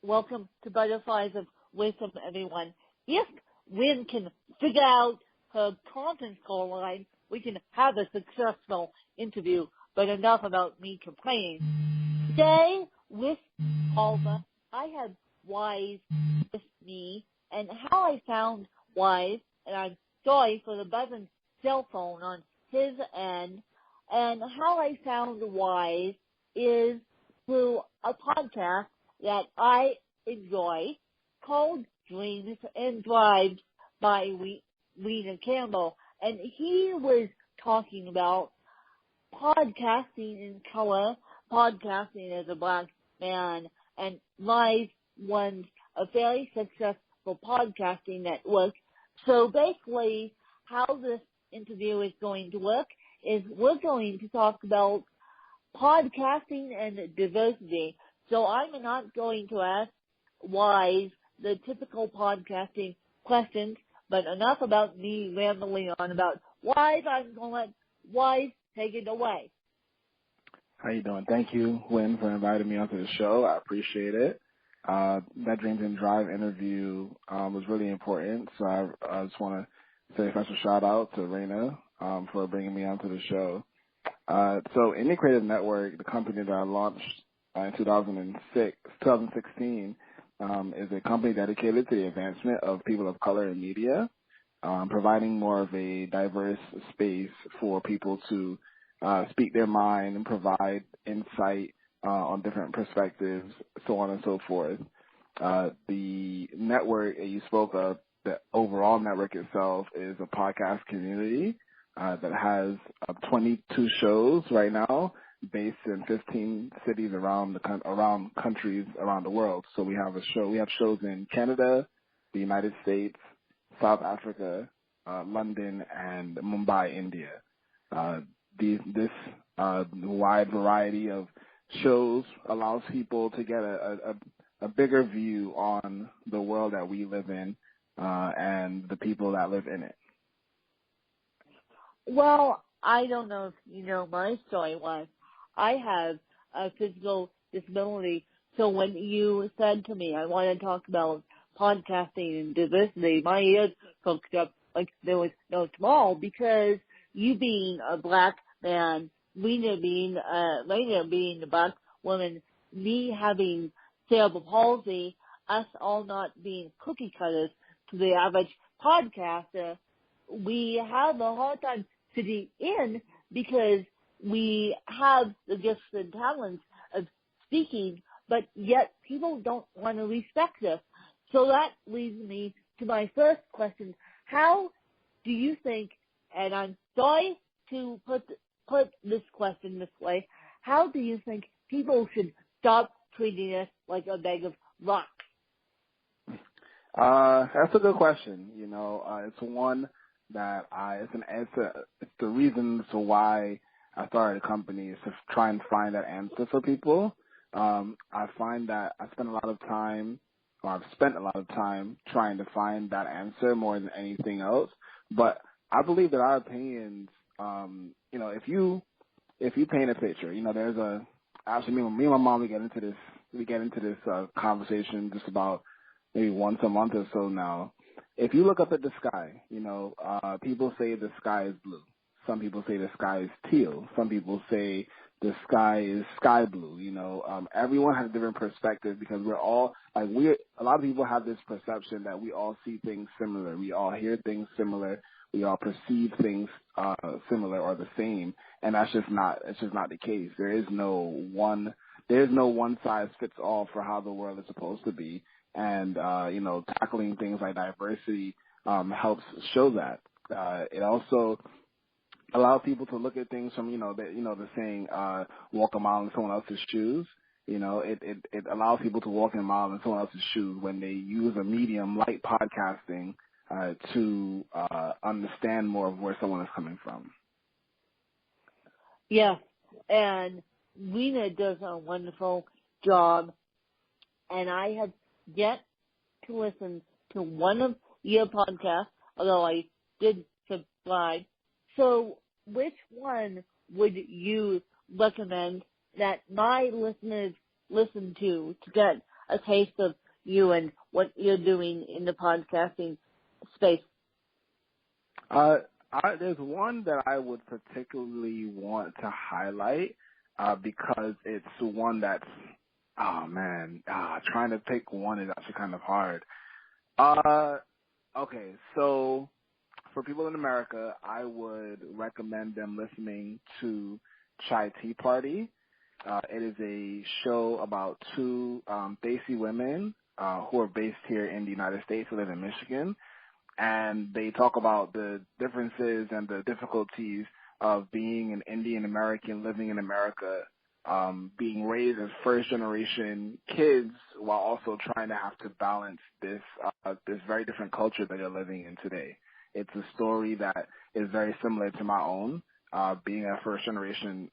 Welcome to Butterflies of Wisdom, everyone. If Wynn can figure out her conference call line, we can have a successful interview, but enough about me complaining. Today, with Alma, I have Wize with me, and how I found Wize, and I'm sorry for the buzzing cell phone on his end, and how I found Wize is through a podcast that I enjoy called Dreams and Drives by Rena Campbell. And he was talking about podcasting in color, podcasting as a black man, and Live runs a very successful podcasting network. So basically, how this interview is going to work is we're going to talk about podcasting and diversity. So I'm not going to ask Wize the typical podcasting questions, but enough about me rambling on about Wize. I'm going to let Wize take it away. How you doing? Thank you, Wynn, for inviting me onto the show. I appreciate it. That Dreams and Drive interview was really important, so I just want to say a special shout-out to Raina for bringing me onto the show. So Indie Creative Network, the company that I launched in 2016, is a company dedicated to the advancement of people of color in media, providing more of a diverse space for people to speak their mind and provide insight on different perspectives, so on and so forth. The network you spoke of, the overall network itself, is a podcast community that has 22 shows right now, based in 15 cities around countries around the world. So we have shows in Canada, the United States, South Africa, London, and Mumbai, India. This wide variety of shows allows people to get a bigger view on the world that we live in and the people that live in it. Well, I don't know if you know my story was I have a physical disability, so when you said to me I want to talk about podcasting and diversity, my ears perked up like there was no tomorrow, because you being a black man, Lena being a black woman, me having cerebral palsy, us all not being cookie cutters to the average podcaster, we have a hard time sitting in because we have the gifts and talents of speaking, but yet people don't want to respect us. So that leads me to my first question. How do you think, and I'm sorry to put this question this way, how do you think people should stop treating us like a bag of rocks? That's a good question. It's one that it's the reason for why I started a company, is to try and find that answer for people. I find that I've spent a lot of time trying to find that answer more than anything else. But I believe that our opinions, if you paint a picture, actually me and my mom, we get into this conversation just about maybe once a month or so now. If you look up at the sky, people say the sky is blue. Some people say the sky is teal. Some people say the sky is sky blue. Everyone has a different perspective, because a lot of people have this perception that we all see things similar. We all hear things similar. We all perceive things similar or the same, and it's just not the case. There is no one size fits all for how the world is supposed to be. And, tackling things like diversity helps show that. It also allows people to look at things from, the saying, walk a mile in someone else's shoes. It allows people to walk a mile in someone else's shoes when they use a medium like podcasting to understand more of where someone is coming from. Yeah, and Rena does a wonderful job, and I have yet to listen to one of your podcasts, although I did subscribe. So which one would you recommend that my listeners listen to get a taste of you and what you're doing in the podcasting space? There's one that I would particularly want to highlight because it's one that's, trying to pick one is actually kind of hard. Okay, so for people in America, I would recommend them listening to Chai Tea Party. It is a show about two Desi women who are based here in the United States, who live in Michigan, and they talk about the differences and the difficulties of being an Indian American living in America, being raised as first-generation kids while also trying to have to balance this very different culture that you're living in today. It's a story that is very similar to my own, being a first-generation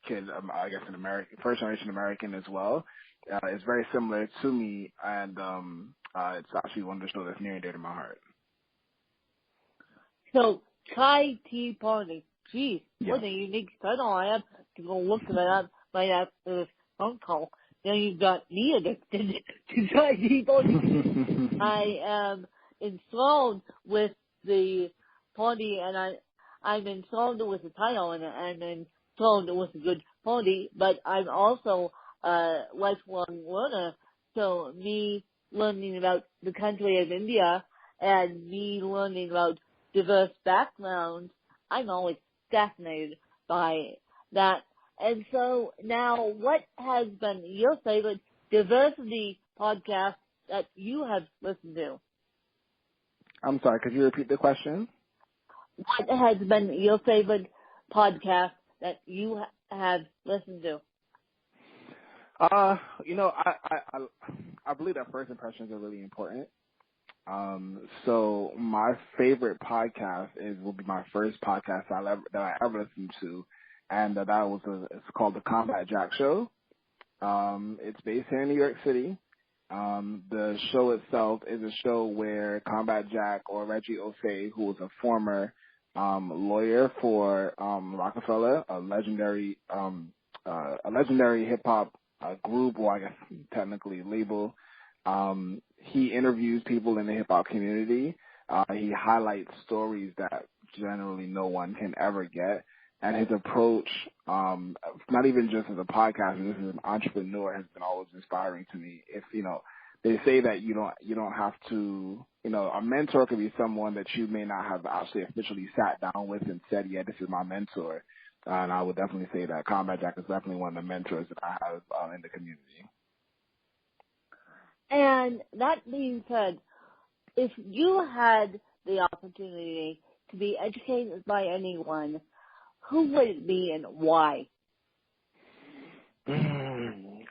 kid, I guess an American, first-generation American as well. It's very similar to me, and it's actually one of the shows that's near and dear to my heart. So, Chai Tea Party. Geez, yeah. What a unique title. I have to go look that up right after this phone call. Now you've got me addicted to Chai Tea Party. I am enthralled with the party, and I'm enthralled with the title, and I'm enthralled with a good party, but I'm also a lifelong learner. So me learning about the country of India and me learning about diverse backgrounds, I'm always fascinated by that. And so now, what has been your favorite diversity podcast that you have listened to? I'm sorry, could you repeat the question? What has been your favorite podcast that you have listened to? I believe that first impressions are really important. So my favorite podcast will be my first podcast that I ever listened to, and it's called the Combat Jack Show. It's based here in New York City. The show itself is a show where Combat Jack, or Reggie Osei, who was a former lawyer for Rockefeller, a legendary hip hop group, or I guess technically label. He interviews people in the hip hop community. He highlights stories that generally no one can ever get. And his approach, not even just as a podcaster, this is an entrepreneur, has been always inspiring to me. If, they say that you don't have to, a mentor could be someone that you may not have actually officially sat down with and said, yeah, this is my mentor. And I would definitely say that Combat Jack is definitely one of the mentors that I have in the community. And that being said, if you had the opportunity to be educated by anyone, who would it be and why?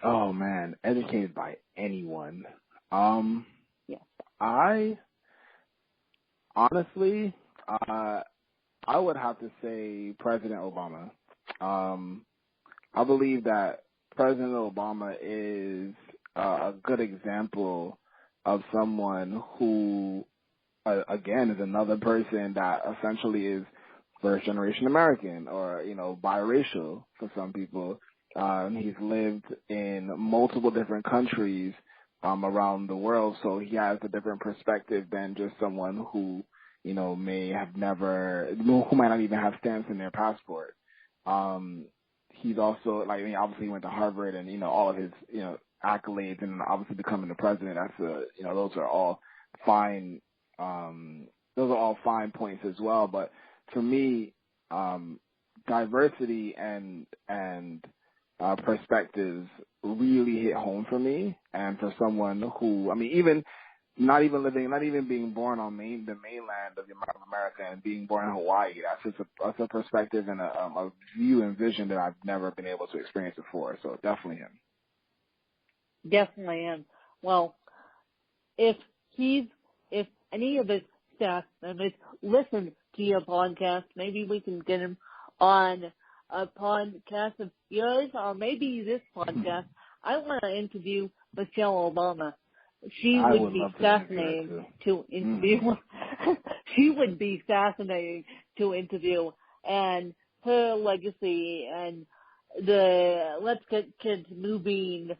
Oh man, educated by anyone. Yeah. I honestly, I would have to say President Obama. I believe that President Obama is a good example of someone who, again, is another person that essentially is first-generation American or, biracial for some people. He's lived in multiple different countries around the world, so he has a different perspective than just someone who, who might not even have stamps in their passport. He's also, obviously he went to Harvard and, all of his, accolades, and obviously becoming the president, those are all fine, points as well. But for me, diversity and perspectives really hit home for me. And for someone who, even being born on the mainland of America and being born in Hawaii, that's a perspective and a view and vision that I've never been able to experience before. So definitely him. Definitely him. Well, if any of his staff members listen to your podcast, maybe we can get him on a podcast of yours, or maybe this podcast. I want to interview Michelle Obama. She would be fascinating to interview. She would be fascinating to interview, and her legacy and the Let's Get Kids Moving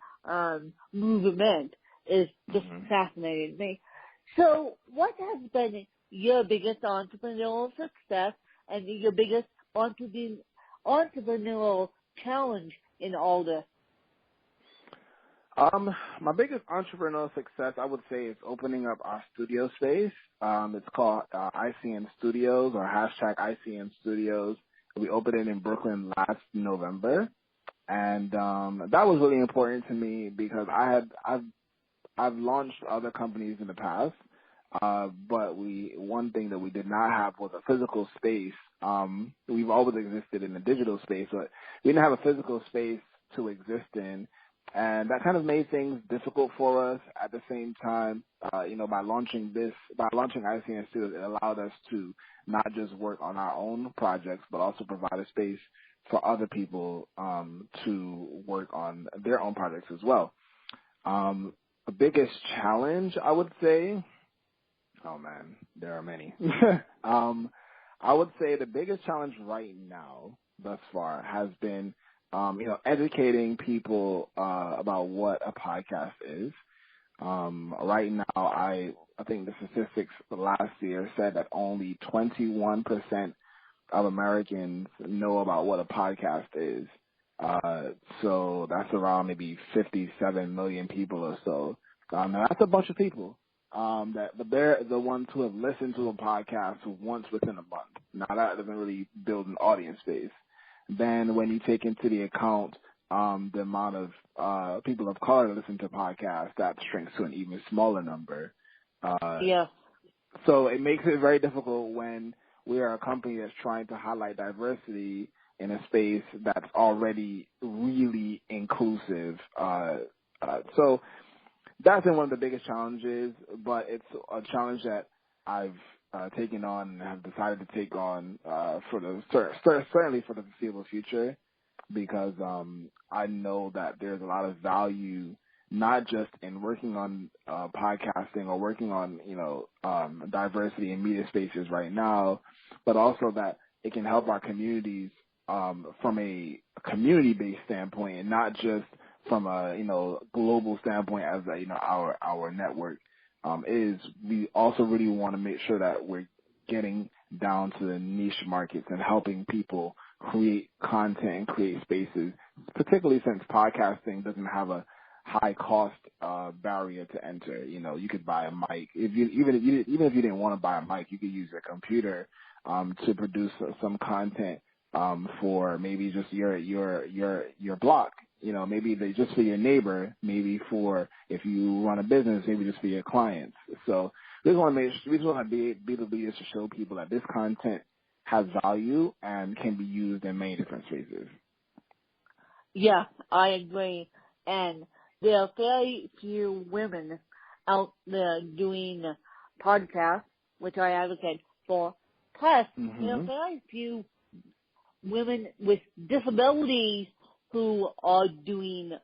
movement is just fascinating to me. So what has been your biggest entrepreneurial success and your biggest entrepreneurial challenge in all this? My biggest entrepreneurial success, I would say, is opening up our studio space. It's called ICN Studios or hashtag ICN Studios. We opened it in Brooklyn last November, and that was really important to me because I've launched other companies in the past, but one thing that we did not have was a physical space. We've always existed in the digital space, but we didn't have a physical space to exist in. And that kind of made things difficult for us. At the same time, by launching ICN Studios, it allowed us to not just work on our own projects, but also provide a space for other people to work on their own projects as well. The biggest challenge, I would say, oh man, there are many. I would say the biggest challenge right now, thus far, has been educating people about what a podcast is. Right now, I think the statistics last year said that only 21% of Americans know about what a podcast is. So that's around maybe 57 million people or so. Now that's a bunch of people. That they're the ones who have listened to a podcast once within a month. Now that doesn't really build an audience base. Then when you take into the account the amount of people of color that listen to podcasts, that shrinks to an even smaller number. Yeah. So it makes it very difficult when we are a company that's trying to highlight diversity in a space that's already really inclusive. So that's been one of the biggest challenges, but it's a challenge that I've taken on and have decided to take on certainly for the foreseeable future, because I know that there's a lot of value not just in working on podcasting or working on diversity in media spaces right now, but also that it can help our communities from a community-based standpoint and not just from a global standpoint as our network is. We also really want to make sure that we're getting down to the niche markets and helping people create content and create spaces, particularly since podcasting doesn't have a high cost barrier to enter. You could buy a mic. Even if you didn't want to buy a mic, you could use a computer to produce some content for maybe just your block. Maybe just for your neighbor, maybe for if you run a business, maybe just for your clients. So we just want to be the leaders to show people that this content has value and can be used in many different spaces. Yeah, I agree. And there are very few women out there doing podcasts, which I advocate for. Plus, there are very few women with disabilities who are doing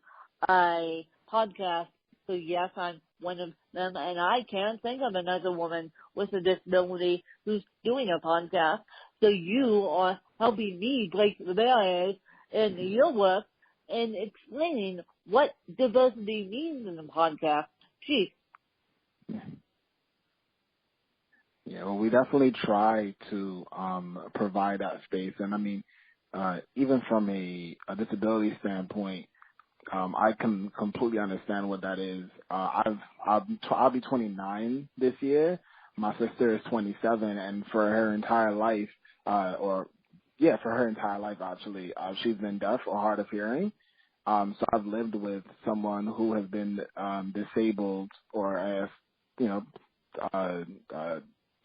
a podcast. So yes, I'm one of them, and I can't think of another woman with a disability who's doing a podcast. So you are helping me break the barriers in your work and explaining what diversity means in a podcast. Gee. Yeah, well, we definitely try to provide that space, and I mean, even from a disability standpoint, I can completely understand what that is. I'll be 29 this year. My sister is 27, and for her entire life, actually, she's been deaf or hard of hearing. So I've lived with someone who has been disabled, or as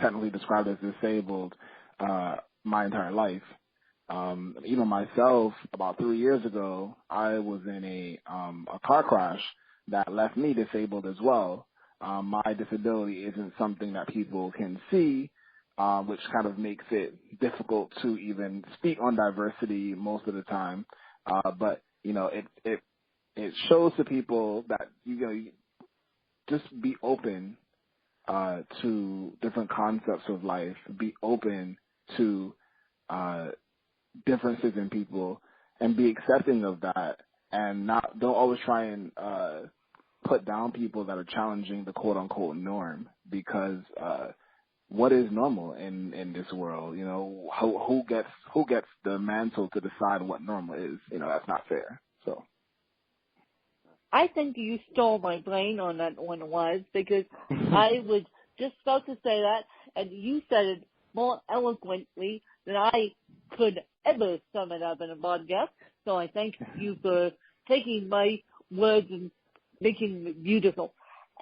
technically described as disabled, my entire life. Even myself, about 3 years ago, I was in a car crash that left me disabled as well. My disability isn't something that people can see, which kind of makes it difficult to even speak on diversity most of the time. But it shows to people that just be open to different concepts of life, be open to differences in people, and be accepting of that. and don't always try and put down people that are challenging the quote unquote norm, because what is normal in this world? You know, who gets the mantle to decide what normal is? You know, that's not fair. So I think you stole my brain on that one, was, because I was just about to say that, and you said it more eloquently than I could ever sum it up in a podcast. So I thank you for taking my words and making them beautiful.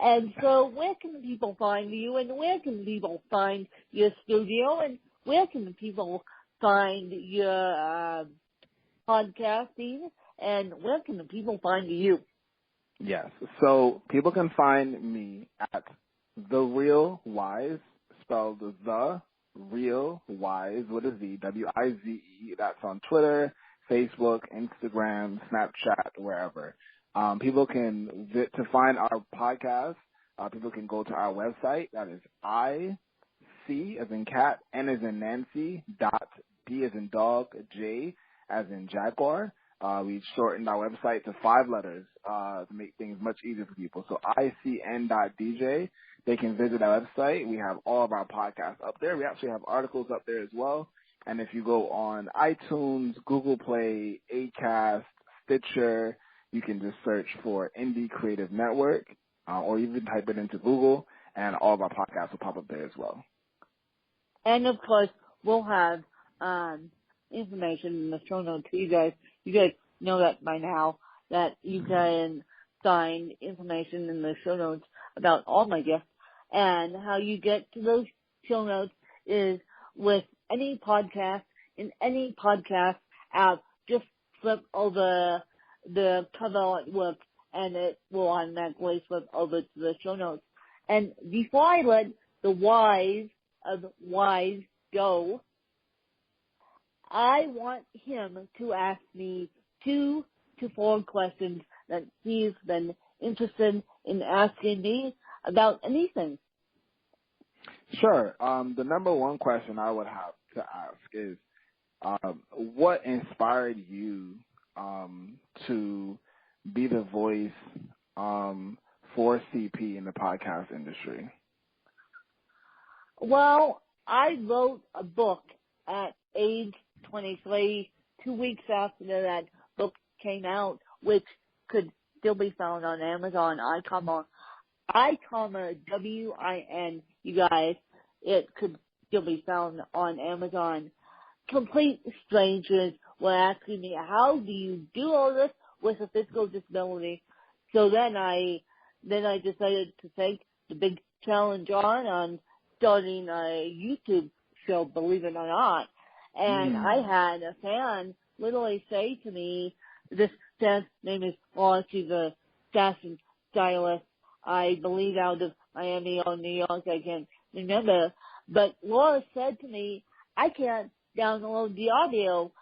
And so where can people find you, and where can people find your studio, and where can people find your podcasting, and where can the people find you? yes, so people can find me at The Real Wize, spelled The Real Wize with a Z, W-I-Z-E. That's on Twitter, Facebook, Instagram, Snapchat, wherever. People can to find our podcast. People can go to our website. That is IC as in cat, N as in Nancy, D as in dog, J as in Jaguar. We shortened our website to 5 letters to make things much easier for people. So ICN.DJ. They can visit our website. We have all of our podcasts up there. We actually have articles up there as well. And if you go on iTunes, Google Play, Acast, Stitcher, you can just search for Indie Creative Network, or even type it into Google, and all of our podcasts will pop up there as well. And of course, we'll have information in the show notes. You guys know that by now, that you can find information in the show notes about all my guests. And how you get to those show notes is with any podcast, in any podcast app, just flip over the cover artwork and it will automatically flip over to the show notes. And before I let the Wize of Wize go, I want him to ask me 2 to 4 questions that he's been interested in asking me about anything. Sure. The number one question I would have to ask is, what inspired you to be the voice for CP in the podcast industry? Well, I wrote a book at age 23, 2 weeks after that book came out, which could still be found on Amazon. I-W-I-N, you guys. It could still be found on Amazon. Complete strangers were asking me, how do you do all this with a physical disability? So then I decided to take the big challenge on starting a YouTube show, believe it or not. And I had a fan literally say to me, this fan's name is Laura, she's a fashion stylist, I believe out of Miami or New York, I can't remember. But Laura said to me, I can't download the audio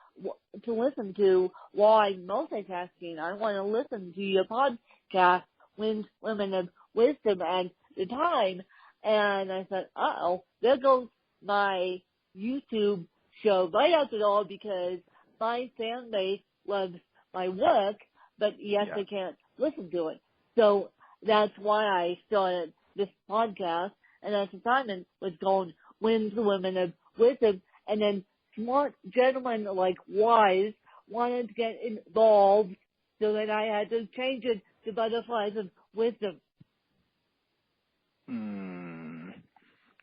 to listen to while I'm multitasking. I want to listen to your podcast, Women of Wisdom, and the time. And I said, uh-oh, there goes my YouTube show right out the door, because my fan base loves my work, but yes, they can't listen to it. So that's why I started this podcast, and at the time it was called Women of Wisdom, and then smart gentlemen like Wize wanted to get involved, so that I had to change it to Butterflies of Wisdom.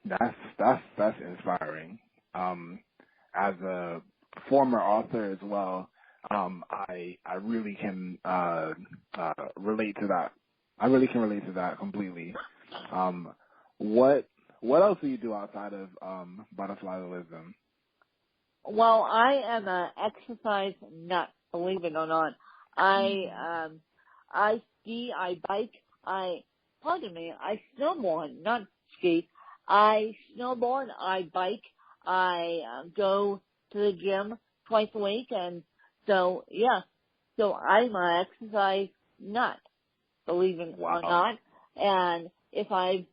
That's inspiring. As a former author as well, I really can relate to that. I really can relate to that completely. What else do you do outside of Butterflies of Wisdom? Well, I am an exercise nut, believe it or not. I ski, I bike, I snowboard, not ski. I snowboard, I bike, I go to the gym twice a week, and so, yeah. So I'm an exercise nut, believe it or not. And if I've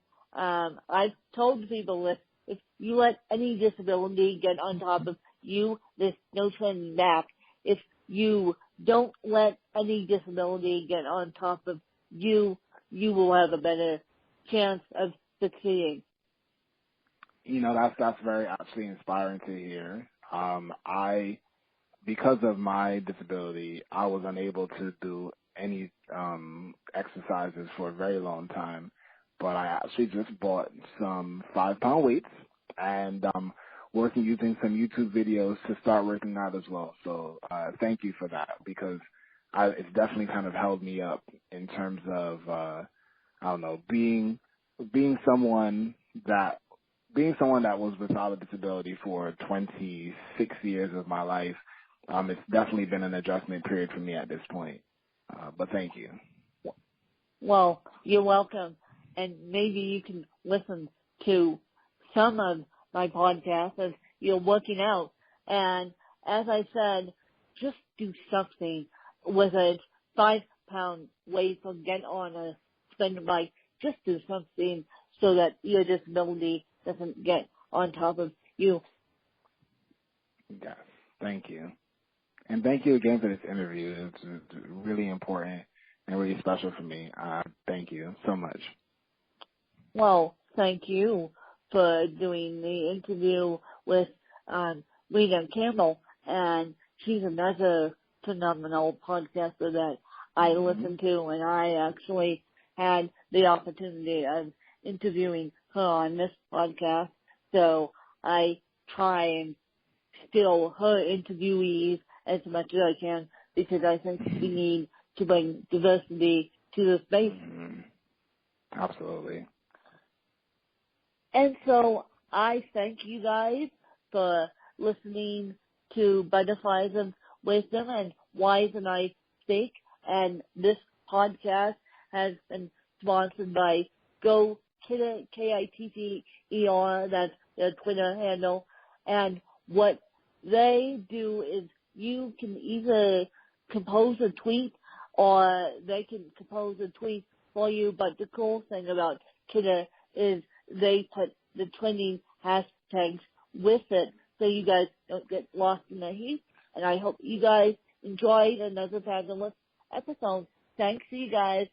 told people that if you let any disability get on top of you, there's no turning back. If you don't let any disability get on top of you. You will have a better chance of succeeding. That's very actually inspiring to hear. Because of my disability, I was unable to do any exercises for a very long time, but I actually just bought some 5-pound weights and using some YouTube videos to start working out as well. So thank you for that, because it's definitely kind of held me up in terms of being someone that was without a disability for 26 years of my life. It's definitely been an adjustment period for me at this point. But thank you. Well, you're welcome. And maybe you can listen to some of my podcasts as you're working out. And as I said, just do something with a 5-pound weight or get on a spin bike. Just do something so that your disability doesn't get on top of you. Yes, thank you. And thank you again for this interview. It's really important and really special for me. Thank you so much. Well, thank you for doing the interview with Rita Campbell. And she's another phenomenal podcaster that I listen to, and I actually had the opportunity of interviewing her on this podcast. So I try and steal her interviewees as much as I can, because I think we need to bring diversity to the space. Absolutely. And so I thank you guys for listening to Butterflies of Wisdom and Wize and I Speak. And this podcast has been sponsored by Go Kitter, K-I-T-T-E-R, that's their Twitter handle. And what they do is you can either compose a tweet or they can compose a tweet for you. But the cool thing about Kitter is they put the trending hashtags with it so you guys don't get lost in the heat. And I hope you guys enjoyed another fabulous episode. Thanks to you guys.